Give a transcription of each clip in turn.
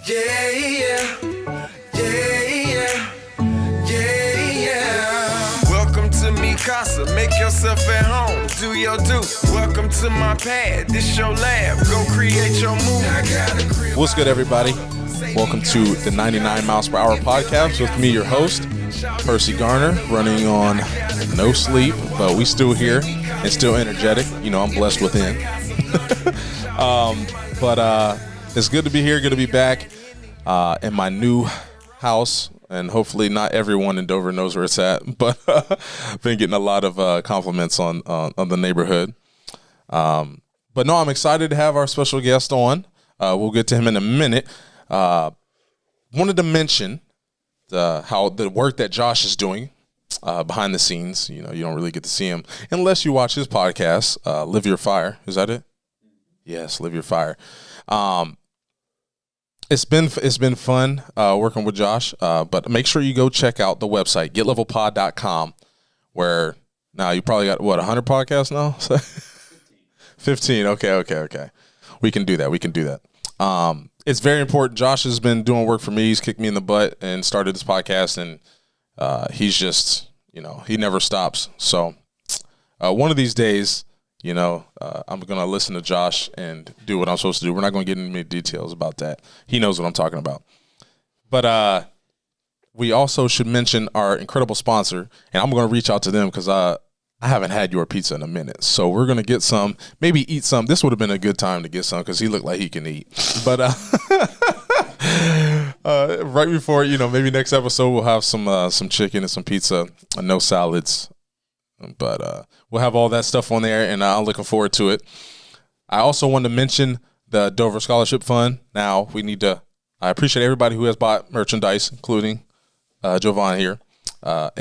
Yeah, yeah, yeah, yeah, yeah, yeah. Welcome to me casa, make yourself at home, do your do. Welcome to my pad, this your lab, go create your movie. What's good, everybody? Welcome to the 99 Miles Per Hour podcast with me, your host, Perci Garner, running on no sleep, but we still here and still energetic. You know, I'm blessed within. But it's good to be here, good to be back in my new house, and hopefully not everyone in Dover knows where it's at, but I've been getting a lot of compliments on the neighborhood. But no, I'm excited to have our special guest on. We'll get to him in a minute. Wanted to mention how the work that Josh is doing behind the scenes. You know, you don't really get to see him unless you watch his podcast, Live Your Fire. Is that it? Yes, Live Your Fire. It's been fun working with Josh, but make sure you go check out the website, getlevelpod.com, where now you probably got, 100 podcasts now? 15. Okay. We can do that. It's very important. Josh has been doing work for me. He's kicked me in the butt and started this podcast, and he's just, he never stops. So one of these days, I'm going to listen to Josh and do what I'm supposed to do. We're not going to get into many details about that. He knows what I'm talking about. But we also should mention our incredible sponsor, and I'm going to reach out to them because I haven't had your pizza in a minute. So we're going to get some, maybe eat some. This would have been a good time to get some because he looked like he can eat. But right before, maybe next episode we'll have some chicken and some pizza, no salads. But we'll have all that stuff on there, and I'm looking forward to it. I also want to mention the Dover Scholarship Fund. Now, I appreciate everybody who has bought merchandise, including Jovohn here.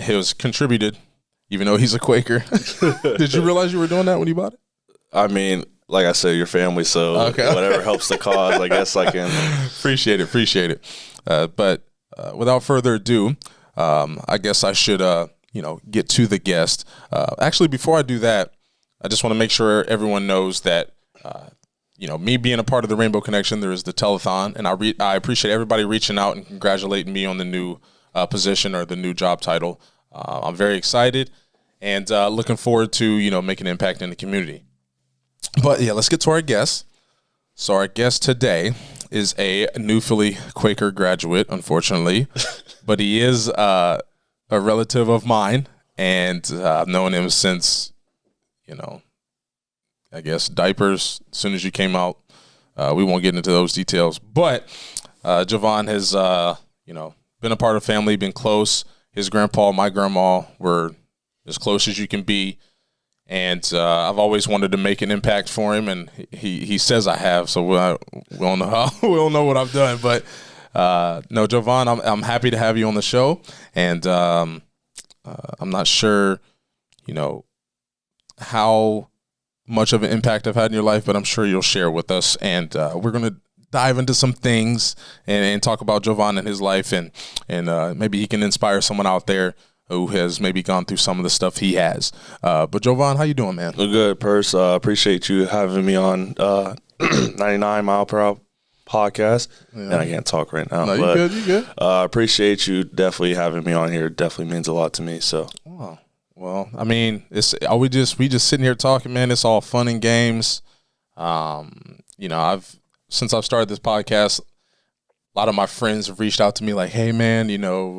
He was contributed, even though he's a Quaker. Did you realize you were doing that when you bought it? I mean, like I said, your family, so whatever helps the cause, I guess I can. Appreciate it. But without further ado, I guess I should get to the guest. Actually, before I do that, I just want to make sure everyone knows that, me being a part of the Rainbow Connection, there is the telethon, and I appreciate everybody reaching out and congratulating me on the new position or the new job title. I'm very excited and looking forward to, making an impact in the community. But yeah, let's get to our guest. So our guest today is a New Philly Quaker graduate, unfortunately, but he is a relative of mine, and I've known him since, I guess diapers, as soon as you came out. We won't get into those details, but Jovohn has, been a part of family, been close. His grandpa, my grandma were as close as you can be, and I've always wanted to make an impact for him, and he says I have, so we don't know we don't know what I've done, but no, Jovohn, I'm happy to have you on the show, and I'm not sure, how much of an impact I've had in your life, but I'm sure you'll share with us, and we're going to dive into some things and talk about Jovohn and his life, and maybe he can inspire someone out there who has maybe gone through some of the stuff he has. But Jovohn, how you doing, man? Good, Purse. Appreciate you having me on 99 Mile Per Hour podcast. Yeah. And I can't talk right now. No, you good. Appreciate you definitely having me on here. It definitely means a lot to me. So. Oh, well, I mean, we just sitting here talking, man. It's all fun and games. Since I've started this podcast, a lot of my friends have reached out to me like, hey, man,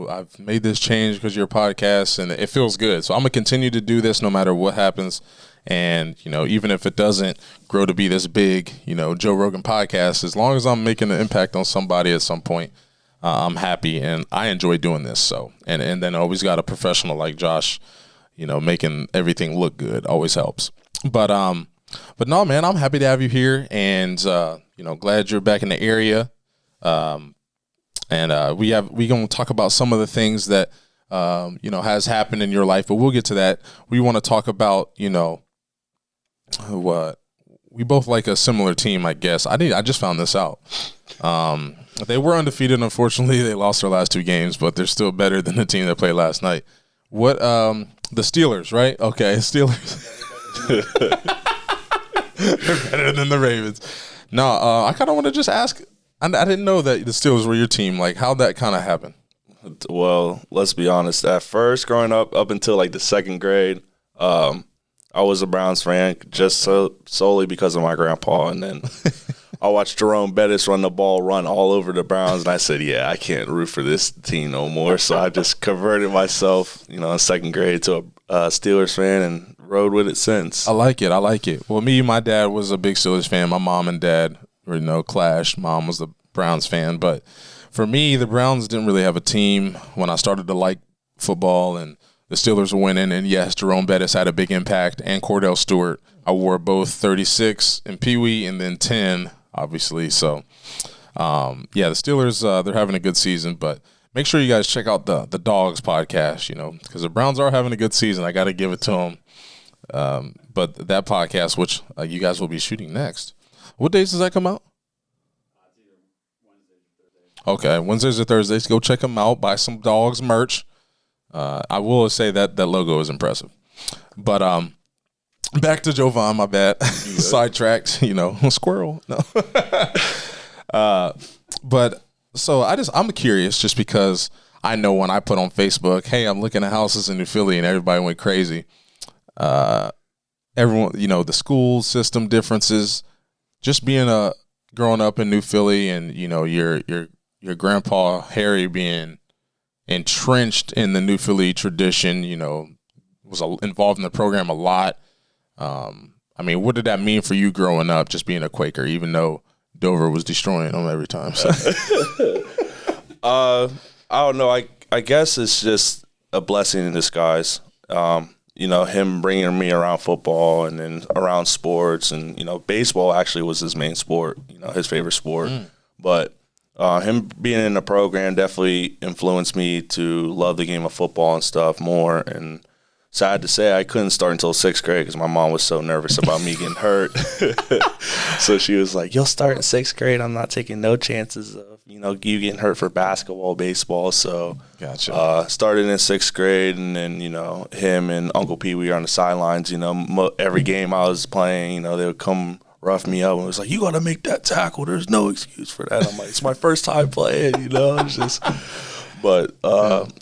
I've made this change because of your podcast, and it feels good. So I'm going to continue to do this no matter what happens. And, even if it doesn't grow to be this big, Joe Rogan podcast, as long as I'm making an impact on somebody at some point, I'm happy, and I enjoy doing this. So, and then I always got a professional like Josh, making everything look good always helps. But no, man, I'm happy to have you here, and, glad you're back in the area. We going to talk about some of the things that, has happened in your life, but we'll get to that. We want to talk about, what we both like a similar team, I guess. I just found this out. They were undefeated. Unfortunately, they lost their last two games, but they're still better than the team that played last night. What, the Steelers, right? Okay. Steelers. They're better than the Ravens. No, I kind of want to just ask I didn't know that the Steelers were your team. Like, how'd that kind of happen? Well, let's be honest. At first, growing up until like the second grade, I was a Browns fan just solely because of my grandpa. And then I watched Jerome Bettis run all over the Browns, and I said, yeah, I can't root for this team no more. So I just converted myself, in second grade to a Steelers fan and rode with it since. I like it. Well, me and my dad was a big Steelers fan. My mom and dad were, clashed. Mom was the Browns fan. But for me, the Browns didn't really have a team when I started to like football, and the Steelers were winning. And, yes, Jerome Bettis had a big impact, and Cordell Stewart. I wore both 36 in Pee Wee and then 10, obviously. So, the Steelers, they're having a good season. But make sure you guys check out the Dogs podcast, because the Browns are having a good season. I got to give it to them. But that podcast, which you guys will be shooting next, what days does that come out? Okay, Wednesdays or Thursdays. Go check them out. Buy some Dogs merch. I will say that logo is impressive. But back to Jovohn, my bad. Sidetracked, squirrel. No. But so I'm curious just because I know when I put on Facebook, hey, I'm looking at houses in New Philly, and everybody went crazy. Everyone, the school system differences, just growing up in New Philly, and your grandpa Harry being entrenched in the New Philly tradition, was involved in the program a lot. What did that mean for you growing up, just being a Quaker, even though Dover was destroying them every time? So. I don't know. I guess it's just a blessing in disguise. Him bringing me around football and then around sports, and baseball actually was his main sport, his favorite sport. But him being in the program definitely influenced me to love the game of football and stuff more. And sad to say, I couldn't start until 6th grade because my mom was so nervous about me getting hurt. So she was like, "You'll start in 6th grade. I'm not taking no chances of you getting hurt for basketball, baseball." So gotcha. Started in 6th grade, and then him and Uncle Pee Wee are on the sidelines. Every game I was playing, they would come rough me up and it was like, "You got to make that tackle. There's no excuse for that." I'm like, "It's my first time playing." It's just. But,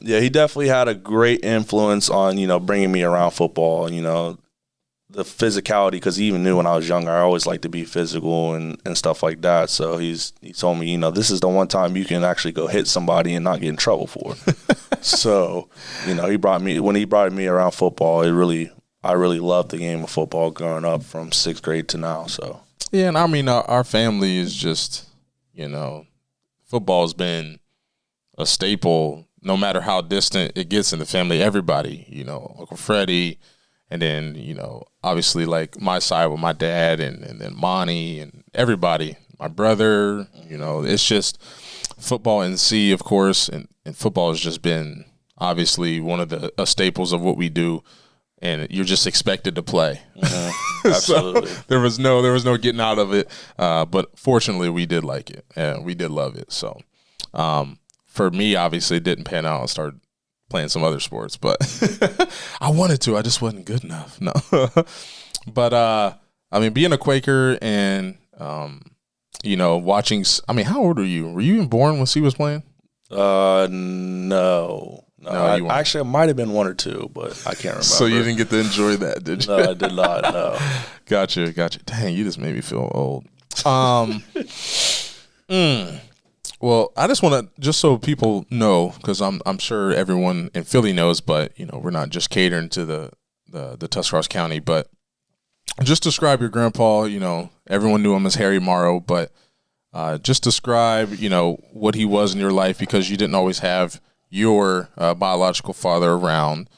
he definitely had a great influence on, bringing me around football, the physicality, because he even knew when I was younger, I always liked to be physical and stuff like that. So he told me, this is the one time you can actually go hit somebody and not get in trouble for it. So, when he brought me around football, I really loved the game of football growing up from 6th grade to now. So, yeah, and our family is just, football's been a staple, no matter how distant it gets in the family. Everybody, Uncle Freddie, and then, obviously like my side with my dad, and then Monty and everybody, my brother, it's just football and C, of course, and football has just been obviously one of the staples of what we do, and you're just expected to play. Absolutely. So there was no getting out of it, but fortunately we did like it, and we did love it. So, for me, obviously, it didn't pan out. I started playing some other sports, but I wanted to. I just wasn't good enough. No. But, being a Quaker and, watching – how old were you? Were you even born when C was playing? No. I might have been 1 or 2, but I can't remember. So you didn't get to enjoy that, did you? No, I did not, no. Gotcha. Dang, you just made me feel old. Well, I just want to, just so people know, because I'm sure everyone in Philly knows, but we're not just catering to the Tuscarawas County. But just describe your grandpa. Everyone knew him as Harry Morrow, but just describe what he was in your life, because you didn't always have your biological father around.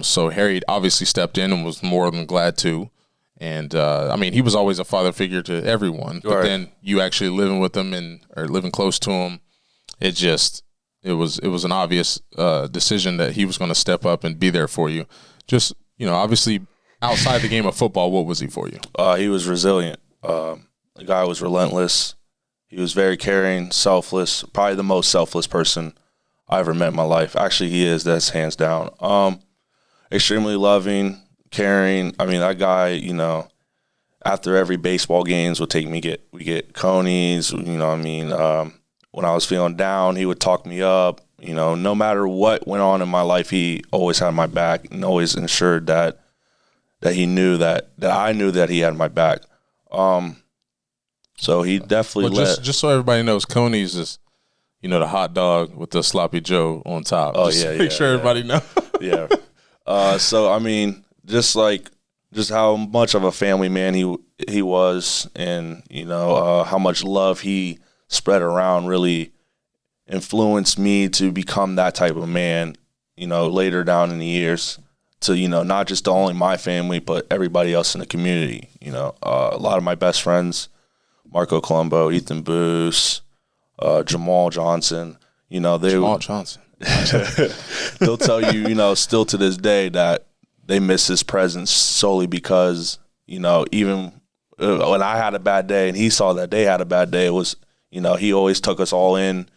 So Harry obviously stepped in and was more than glad to. And, he was always a father figure to everyone. But then you actually living with him or living close to him, it was an obvious decision that he was going to step up and be there for you. Just, obviously outside the game of football, what was he for you? He was resilient. The guy was relentless. He was very caring, selfless, probably the most selfless person I ever met in my life. Actually, he is. That's hands down. Extremely loving, caring. That guy, after every baseball games would take me we get conies, you know what I mean? When I was feeling down, he would talk me up. You know, no matter what went on in my life, he always had my back and always ensured that he knew that I knew that he had my back. So he definitely just so everybody knows, Coney's is, you know, the hot dog with the sloppy Joe on top. Oh, just yeah, make sure everybody knows. Yeah. So I mean, just how much of a family man he was, and you know how much love he spread around really influenced me to become that type of man, you know, later down in the years, to, you know, not just only my family, but everybody else in the community. You know, a lot of my best friends, Marco Colombo, Ethan Boos, Jamal Johnson, you know, Jamal Johnson. They'll tell you, you know, still to this day that they miss his presence solely because, you know, even when I had a bad day and he saw that they had a bad day, it was, you know, he always took us all in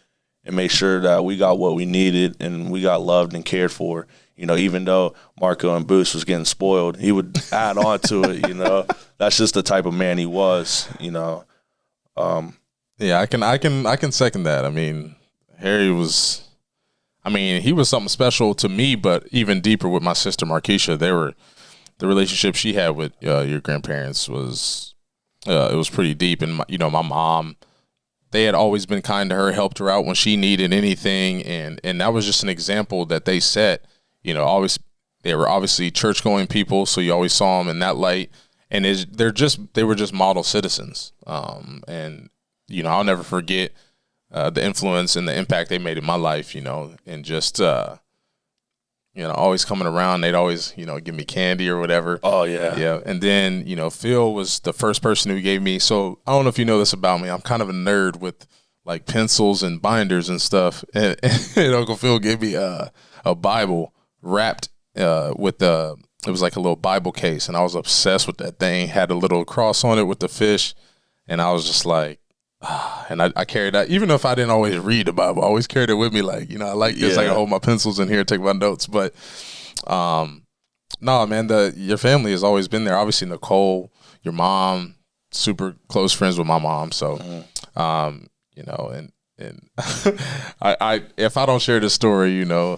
and made sure that we got what we needed and we got loved and cared for. You know, even though Marco and Boost was getting spoiled, he would add on to it, you know. That's just the type of man he was, you know. Yeah, I can second that. I mean, Harry was, he was something special to me, but even deeper with my sister Markeisha. The relationship she had with your grandparents was, it was pretty deep. And my mom, they had always been kind to her, helped her out when she needed anything, and that was just an example that they set. You know, they were obviously church going people, so you always saw them in that light. And they were just model citizens. And you know, I'll never forget the influence and the impact they made in my life. You know, and just you know, always coming around. They'd always, you know, give me candy or whatever. Oh yeah, yeah. And then, you know, Phil was the first person who gave me. So I don't know if you know this about me. I'm kind of a nerd with like pencils and binders and stuff. And Uncle Phil gave me a Bible wrapped with it was like a little Bible case, and I was obsessed with that thing. Had a little cross on it with the fish, and I was just like, and I carried that. Even if I didn't always read the Bible, I always carried it with me. Like, you know, I like this. I can hold my pencils in here, take my notes. But no, man, your family has always been there. Obviously, Nicole, your mom, super close friends with my mom. So, you know, and I if I don't share this story, you know,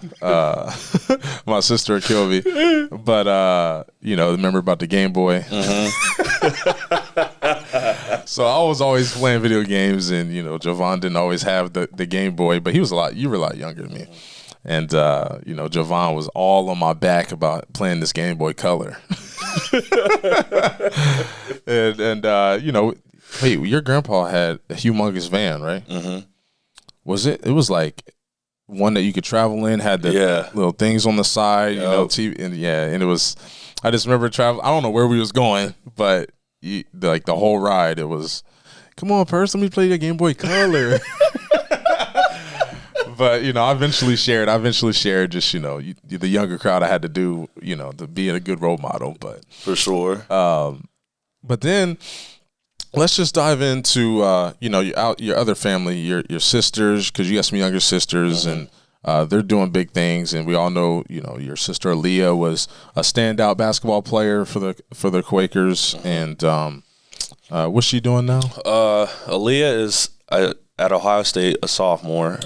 my sister will kill me. But you know, remember about the Game Boy? So I was always playing video games, and you know, Jovohn didn't always have the Game Boy, but you were a lot younger than me. And you know, Jovohn was all on my back about playing this Game Boy Color. and you know, wait, your grandpa had a humongous van, right? Mm-hmm. Was it? It was like one that you could travel in, had the little things on the side, you know, TV, and and it was. I just remember traveling. I don't know where we was going, but like the whole ride, it was, come on, Perci, let me play your Game Boy Color. But you know, I eventually shared. Just, you know, the younger crowd. I had to do, you know, to be a good role model. But for sure. But then. Let's just dive into, you know, your other family, your sisters, because you got some younger sisters, and they're doing big things. And we all know, you know, your sister Aaliyah was a standout basketball player for the Quakers. And what's she doing now? Aaliyah is at Ohio State, a sophomore.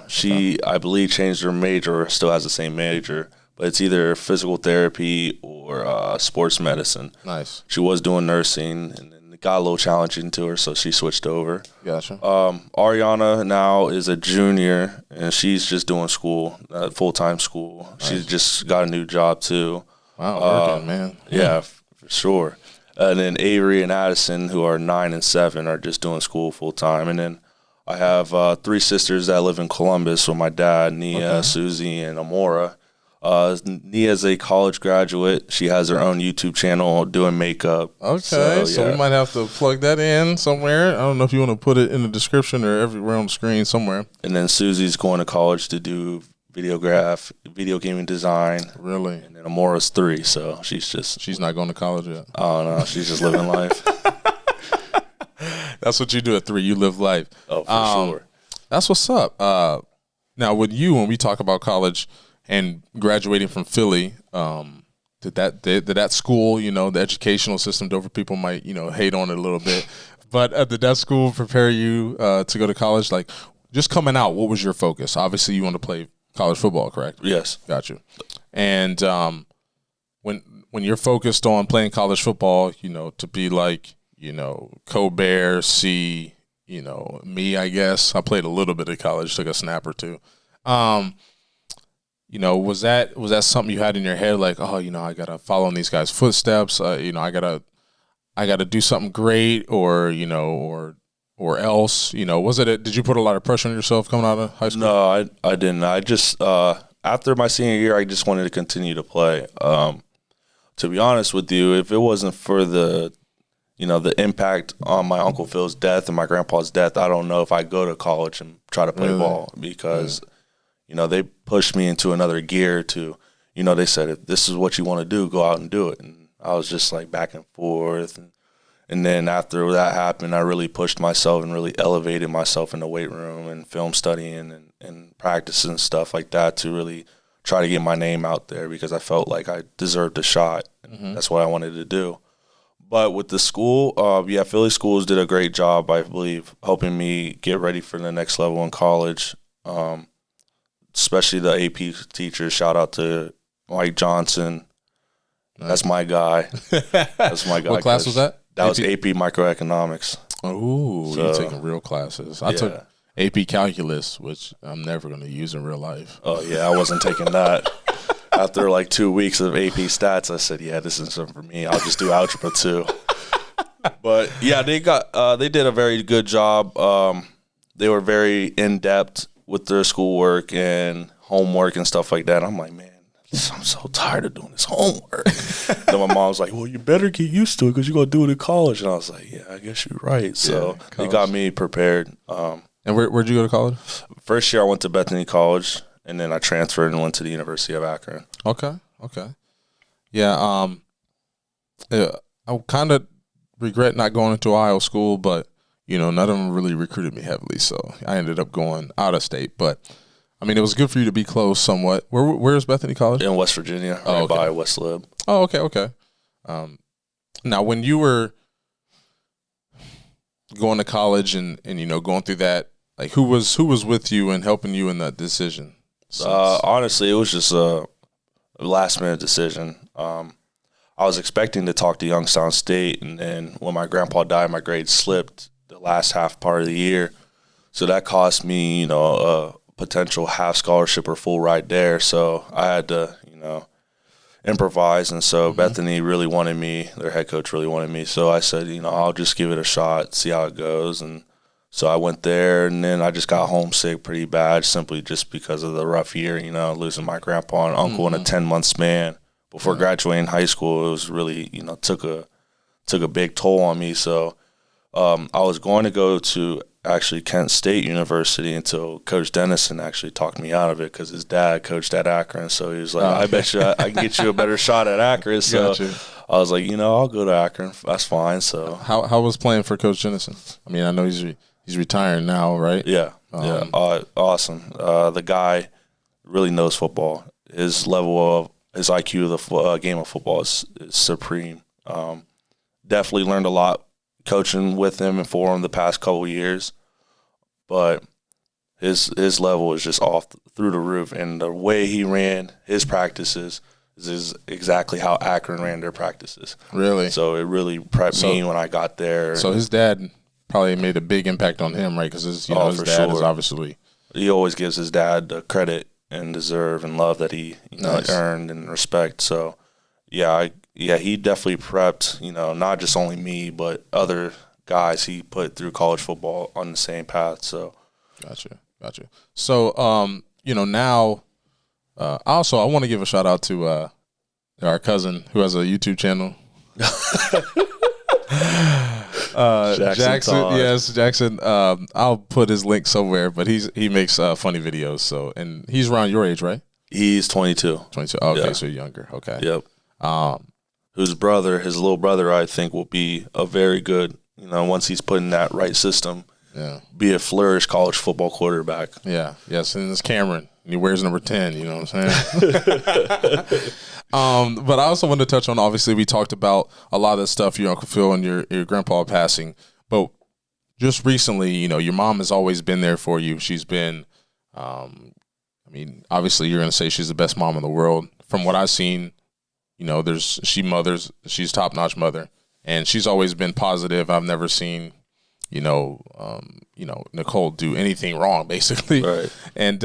She, I believe, changed her major, still has the same major, but it's either physical therapy or sports medicine. Nice. She was doing nursing, and got a little challenging to her, so she switched over. Gotcha. Ariana now is a junior, and she's just doing school, full-time school. Nice. She's just got a new job, too. Wow, working, man. Yeah, for sure. And then Avery and Addison, who are 9 and 7, are just doing school full-time. And then I have 3 sisters that live in Columbus with my dad, Nia, Susie, and Amora. Nia's a college graduate. She has her own YouTube channel doing makeup. Okay, so we might have to plug that in somewhere. I don't know if you want to put it in the description or everywhere on the screen somewhere. And then Susie's going to college to do video gaming design. Really? And then Amora's 3, so she's not going to college yet. Oh no, she's just living life. That's what you do at 3. You live life. Oh, for sure. That's what's up. Now, with you, when we talk about college and graduating from Philly, did that school, the educational system, Dover people might, hate on it a little bit, but did that school prepare you to go to college? Like, just coming out, what was your focus? Obviously, you want to play college football, correct? Yes. Got you. And when you're focused on playing college football, to be like, Colbert, C, me, I guess. I played a little bit of college, took a snap or two. Was that something you had in your head, like, oh, I gotta follow in these guys' footsteps, I gotta do something great, or else, did you put a lot of pressure on yourself coming out of high school? No, I didn't. I just after my senior year, I just wanted to continue to play. To be honest with you, if it wasn't for the impact on my Uncle Phil's death and my grandpa's death, I don't know if I'd go to college and try to play ball, because they pushed me into another gear to, they said, if this is what you want to do, go out and do it. And I was just like back and forth. And then after that happened, I really pushed myself and really elevated myself in the weight room and film studying and practice and stuff like that to really try to get my name out there, because I felt like I deserved a shot. And that's what I wanted to do. But with the school, Philly schools did a great job, I believe, helping me get ready for the next level in college. Especially the AP teachers. Shout out to Mike Johnson. Nice. That's my guy. That's my guy. What class was that? That was AP Microeconomics. Oh, you're taking real classes. I took AP Calculus, which I'm never going to use in real life. Oh, yeah, I wasn't taking that. After like 2 weeks of AP Stats, I said, yeah, this isn't something for me. I'll just do Algebra 2. But, yeah, they did a very good job. They were very in-depth with their schoolwork and homework and stuff like that. I'm like, man, I'm so tired of doing this homework. Then my mom was like, well, you better get used to it because you're going to do it in college. And I was like, yeah, I guess you're right. So they got me prepared. And where'd you go to college? First year I went to Bethany College, and then I transferred and went to the University of Akron. Okay. Yeah, I kind of regret not going into Ohio school, but none of them really recruited me heavily, so I ended up going out of state. But I mean, it was good for you to be close somewhat. Where is Bethany College? In West Virginia, by West Lib. Oh, okay. Now, when you were going to college and going through that, like who was with you and helping you in that decision? Honestly, it was just a last minute decision. I was expecting to talk to Youngstown State, and then when my grandpa died, my grades slipped the last half part of the year. So that cost me, a potential half scholarship or full ride there. So I had to, improvise. And so Bethany really wanted me, their head coach really wanted me. So I said, I'll just give it a shot, see how it goes. And so I went there, and then I just got homesick pretty bad, simply just because of the rough year, losing my grandpa and uncle in a 10-month span. Before graduating high school, it was really, took a big toll on me. So I was going to go to actually Kent State University until Coach Dennison actually talked me out of it, because his dad coached at Akron. So he was like, I bet you I can get you a better shot at Akron. So I was like, I'll go to Akron. That's fine. So how was playing for Coach Dennison? I mean, I know he's retiring now, right? Yeah. Awesome. The guy really knows football. His IQ of the game of football is supreme. Definitely learned a lot coaching with him and for him the past couple of years, but his level is just off through the roof, and the way he ran his practices is exactly how Akron ran their practices. Really? So it really prepped me when I got there. So his dad probably made a big impact on him, right? Because his dad is obviously, he always gives his dad the credit and deserve and love that he earned and respect. So he definitely prepped, not just only me, but other guys he put through college football on the same path. So gotcha. So now also I want to give a shout out to our cousin who has a YouTube channel. Jackson. Yes, Jackson. I'll put his link somewhere, but he makes funny videos. So, and he's around your age, right? He's 22. 22. Oh, okay, so younger. Okay. Yep. His little brother, I think, will be a very good, once he's put in that right system, be a flourish college football quarterback. Yeah. Yes, and it's Cameron. He wears number 10, you know what I'm saying? But I also wanted to touch on, obviously, we talked about a lot of the stuff your Uncle Phil and your grandpa passing. But just recently, your mom has always been there for you. She's been, obviously you're going to say she's the best mom in the world. From what I've seen, she's top-notch mother. And she's always been positive. I've never seen, Nicole do anything wrong, basically. Right. And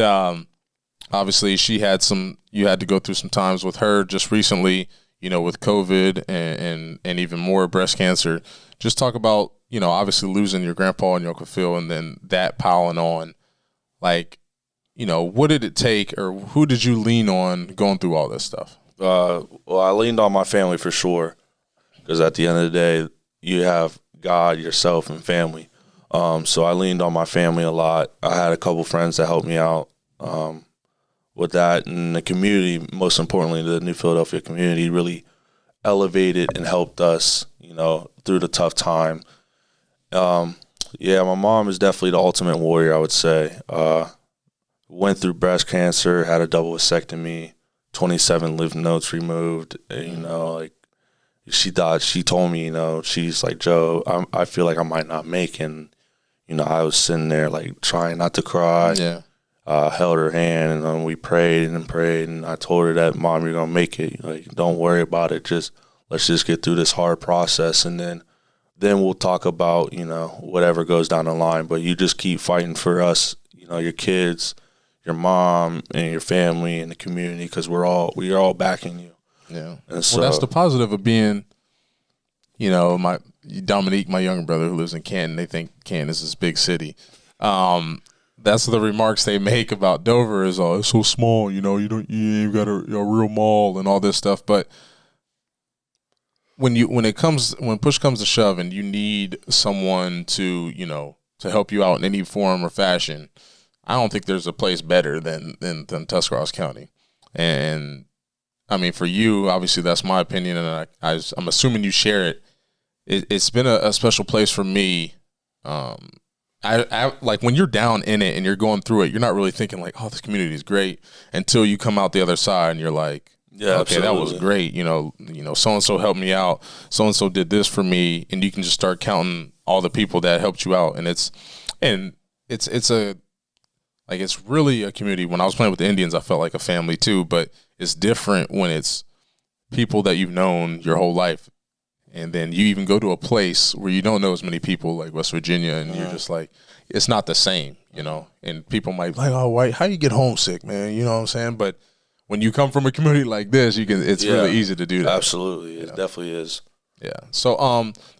obviously you had to go through some times with her just recently, with COVID and even more breast cancer. Just talk about, obviously losing your grandpa and your Uncle Phil and then that piling on. Like, what did it take or who did you lean on going through all this stuff? Well, I leaned on my family for sure, because at the end of the day, you have God, yourself, and family. So I leaned on my family a lot. I had a couple friends that helped me out with that, and the community, most importantly, the New Philadelphia community, really elevated and helped us, through the tough time. My mom is definitely the ultimate warrior, I would say. Went through breast cancer, had a double vasectomy, 27 lymph nodes removed. And, she told me, she's like, Joe, I feel like I might not make it. And, I was sitting there like trying not to cry. Yeah. Held her hand and we prayed and prayed. And I told her that, Mom, you're going to make it. Like, don't worry about it. Let's just get through this hard process. And then we'll talk about, whatever goes down the line. But you just keep fighting for us, your kids, your mom and your family and the community, because we are all backing you. Yeah. And so, that's the positive of being, Dominique, my younger brother who lives in Canton. They think Canton is this big city. That's the remarks they make about Dover is, oh, it's so small, you ain't got a real mall and all this stuff. But when push comes to shove and you need someone to, to help you out in any form or fashion, I don't think there's a place better than Tuscarawas County. And for you, obviously that's my opinion, and I'm assuming you share it. It's been a special place for me. I like when you're down in it and you're going through it, you're not really thinking like, oh, this community is great, until you come out the other side and you're like, yeah, okay, absolutely. that was great. So and so helped me out. So and so did this for me, and you can just start counting all the people that helped you out, and it's really a community. When I was playing with the Indians, I felt like a family too, but it's different when it's people that you've known your whole life. And then you even go to a place where you don't know as many people, like West Virginia, and you're just like, it's not the same, And people might be like, oh, why? How you get homesick, man? You know what I'm saying? But when you come from a community like this, it's really easy to do that. Absolutely, it definitely is. Yeah. So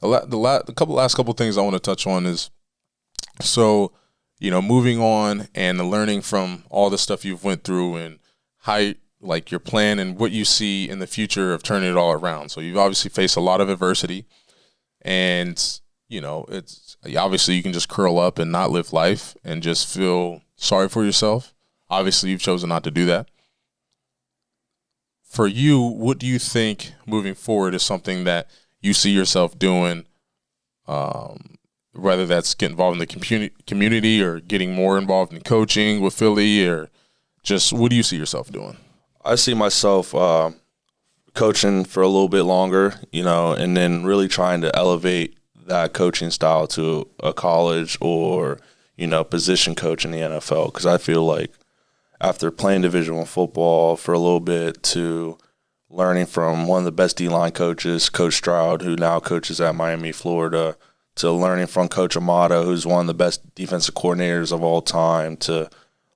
the last couple things I want to touch on is, so moving on and learning from all the stuff you've went through and how like your plan and what you see in the future of turning it all around. So you've obviously faced a lot of adversity, and it's obviously you can just curl up and not live life and just feel sorry for yourself. Obviously you've chosen not to do that. For you, what do you think moving forward is something that you see yourself doing, whether that's getting involved in the community or getting more involved in coaching with Philly, or just what do you see yourself doing? I see myself coaching for a little bit longer, and then really trying to elevate that coaching style to a college or, position coach in the NFL. Because I feel like after playing Division I football for a little bit to learning from one of the best D-line coaches, Coach Stroud, who now coaches at Miami, Florida, to learning from Coach Amato, who's one of the best defensive coordinators of all time, to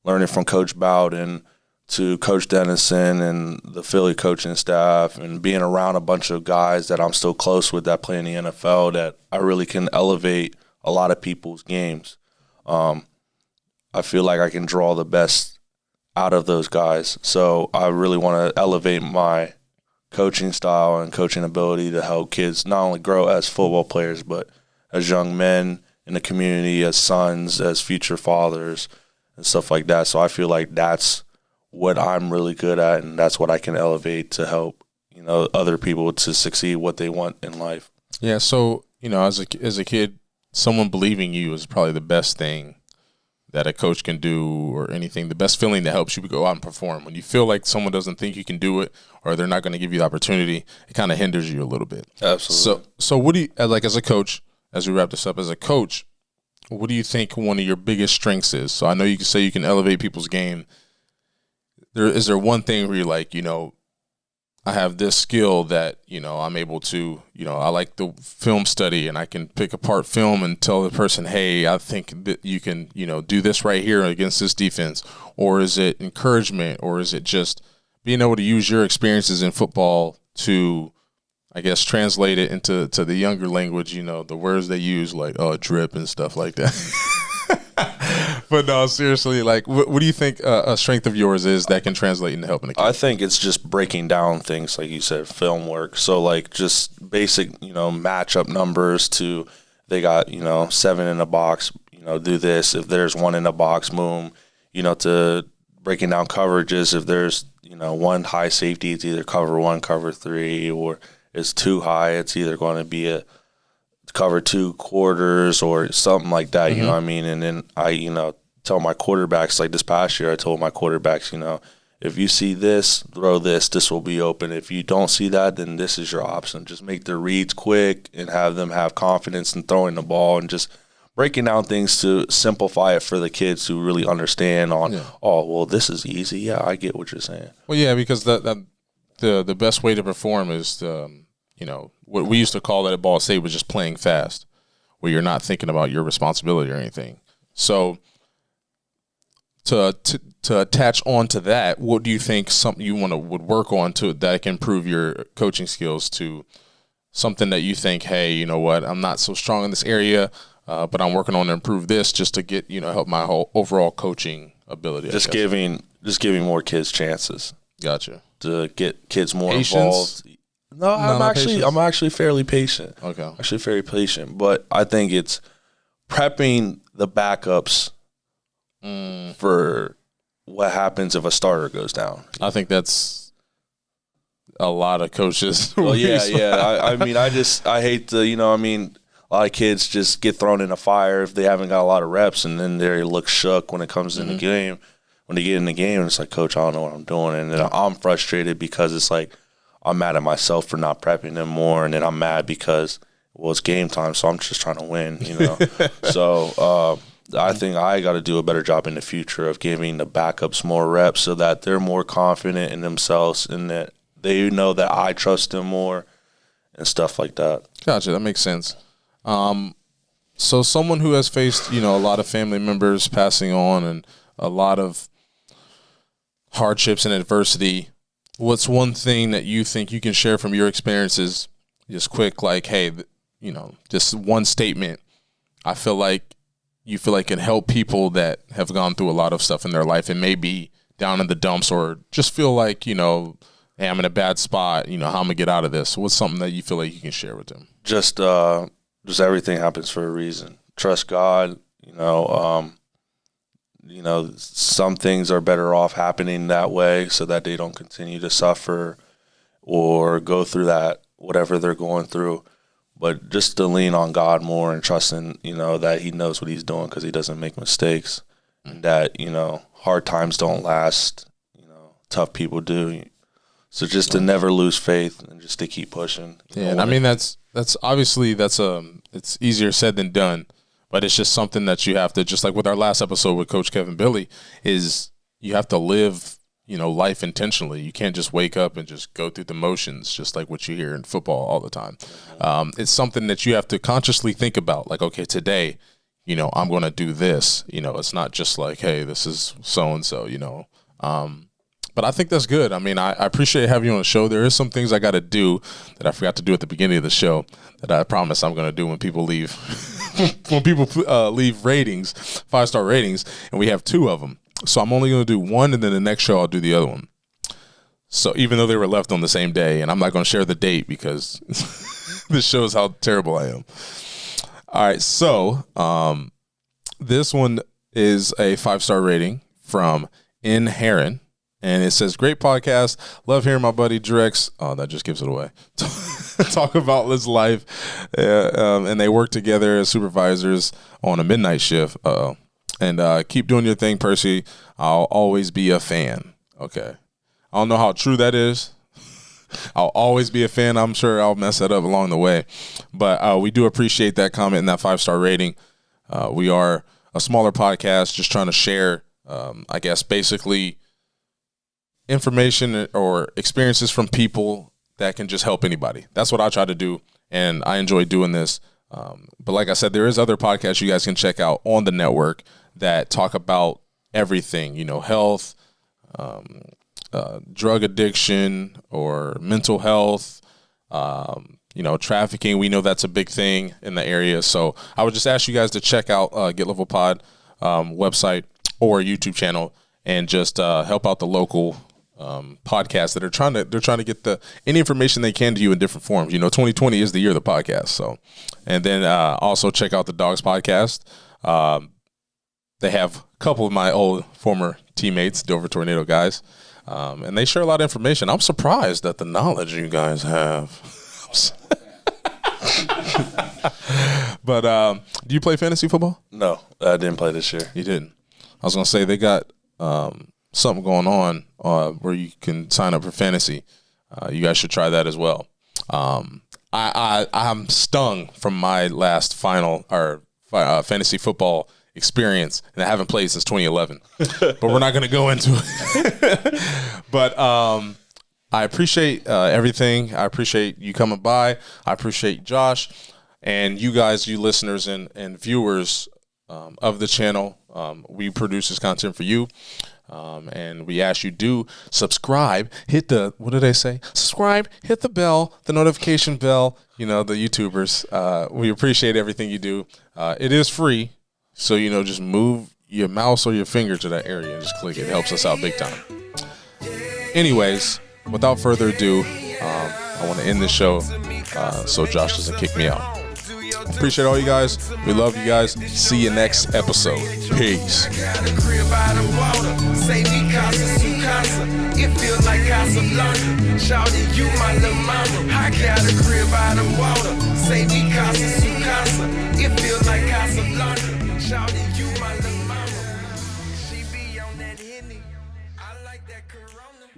learning from Coach Bowden, to Coach Dennison and the Philly coaching staff, and being around a bunch of guys that I'm still close with that play in the NFL, that I really can elevate a lot of people's games. I feel like I can draw the best out of those guys. So I really want to elevate my coaching style and coaching ability to help kids not only grow as football players, but as young men in the community, as sons, as future fathers, and stuff like that. So I feel like that's what I'm really good at, and that's what I can elevate to help, other people to succeed what they want in life. Yeah. So, as a kid, someone believing you is probably the best thing that a coach can do, or anything, the best feeling that helps you go out and perform? When you feel like someone doesn't think you can do it, or they're not going to give you the opportunity, it kind of hinders you a little bit. Absolutely. So what do you, like, as a coach, as we wrap this up, as a coach, what do you think one of your biggest strengths is? So I know you can say you can elevate people's game. Is there one thing where you're like, I have this skill that, I'm able to, I like the film study, and I can pick apart film and tell the person, hey, I think that you can, do this right here against this defense? Or is it encouragement? Or is it just being able to use your experiences in football to, I guess, translate it into the younger language, the words they use, like, drip and stuff like that? But no, seriously, like, what do you think a strength of yours is that can translate into helping a kid? I think it's just breaking down things, like you said, film work. So, like, just basic, matchup numbers to, they got, 7 in a box, do this. If there's 1 in a box, boom, to breaking down coverages. If there's, one high safety, it's either cover 1, cover 3, or it's too high, it's either going to be a cover 2 quarters or something like that, you know what I mean? And then I, tell my quarterbacks, like this past year, I told my quarterbacks, if you see this, throw this will be open. If you don't see that, then this is your option. Just make their reads quick and have them have confidence in throwing the ball, and just breaking down things to simplify it for the kids to really understand oh, well, this is easy. Yeah, I get what you're saying. Well, yeah, because the best way to perform is to, what we used to call that at Ball State was just playing fast, where you're not thinking about your responsibility or anything. So to attach on to that, what do you think something you would work on to that can improve your coaching skills, to something that you think, hey, you know what, I'm not so strong in this area, but I'm working on to improve this just to get, help my whole overall coaching ability? Just giving more kids chances. Gotcha. To get kids more Patience? involved. No, I'm actually fairly patient. Okay. Actually very patient, but I think it's prepping the backups for what happens if a starter goes down. I think that's a lot of coaches. Well, yeah. I mean, I hate to, a lot of kids just get thrown in a fire if they haven't got a lot of reps, and then they look shook when it comes in the game. When they get in the game, it's like, Coach, I don't know what I'm doing. And then I'm frustrated because it's like, I'm mad at myself for not prepping them more, and then I'm mad because, well, it's game time, so I'm just trying to win, So I think I got to do a better job in the future of giving the backups more reps so that they're more confident in themselves and that they know that I trust them more and stuff like that. Gotcha. That makes sense. So someone who has faced, a lot of family members passing on and a lot of hardships and adversity, what's one thing that you think you can share from your experiences, just quick, like, hey, just one statement I feel like you feel like can help people that have gone through a lot of stuff in their life and may be down in the dumps, or just feel like, hey, I'm in a bad spot, how I'm going to get out of this? What's something that you feel like you can share with them? Just everything happens for a reason. Trust God, some things are better off happening that way so that they don't continue to suffer or go through that, whatever they're going through. But just to lean on God more and trusting, that He knows what He's doing because He doesn't make mistakes, and that, hard times don't last, tough people do. So just to never lose faith and just to keep pushing. Yeah, and I mean, that's obviously it's easier said than done. But it's just something that you have to, just like with our last episode with Coach Kevin Billy, is you have to live, life intentionally. You can't just wake up and just go through the motions, just like what you hear in football all the time. It's something that you have to consciously think about. Like, okay, today, I'm going to do this. It's not just like, hey, this is so-and-so, But I think that's good. I mean, I appreciate having you on the show. There is some things I got to do that I forgot to do at the beginning of the show that I promise I'm going to do when people leave. When people leave ratings, 5-star ratings, and we have 2 of them. So I'm only going to do one, and then the next show I'll do the other one. So even though they were left on the same day, and I'm not going to share the date because this shows how terrible I am. All right, so this one is a 5-star rating from N. Heron. And it says, great podcast. Love hearing my buddy Drex. Oh, that just gives it away. Talk about his life. And they work together as supervisors on a midnight shift. And keep doing your thing, Perci. I'll always be a fan. Okay. I don't know how true that is. I'll always be a fan. I'm sure I'll mess that up along the way. But we do appreciate that comment and that 5-star rating. We are a smaller podcast just trying to share, I guess, basically information or experiences from people that can just help anybody. That's what I try to do, and I enjoy doing this. But like I said, there is other podcasts you guys can check out on the network that talk about everything, health, drug addiction or mental health, trafficking. We know that's a big thing in the area. So I would just ask you guys to check out Get Level Pod website or YouTube channel and just help out the local podcasts that are trying to get any information they can to you in different forms. 2020 is the year of the podcast. So, and then also check out the Dogs podcast. They have a couple of my old former teammates, Dover Tornado guys. And they share a lot of information. I'm surprised at the knowledge you guys have. But do you play fantasy football? No, I didn't play this year. You didn't. I was going to say they got something going on where you can sign up for fantasy. You guys should try that as well. I'm stung from my last fantasy football experience, and I haven't played since 2011. But we're not going to go into it. But I appreciate everything. I appreciate you coming by. I appreciate Josh and you guys, you listeners and viewers of the channel. We produce this content for you. And we ask you do subscribe, hit the, what did I say? Subscribe, hit the bell, the notification bell, the YouTubers. We appreciate everything you do. It is free. So, just move your mouse or your finger to that area and just click it. It helps us out big time. Anyways, without further ado, I want to end this show so Josh doesn't kick me out. Appreciate all you guys. We love you guys. See you next episode. Peace. It feels like Casablanca. Shouting you my little mama. I got a crib out of water. Say me Casa Sucasa. It feels like Casablanca. Shouting you my little mama. She be on that Henny. I like that Corona.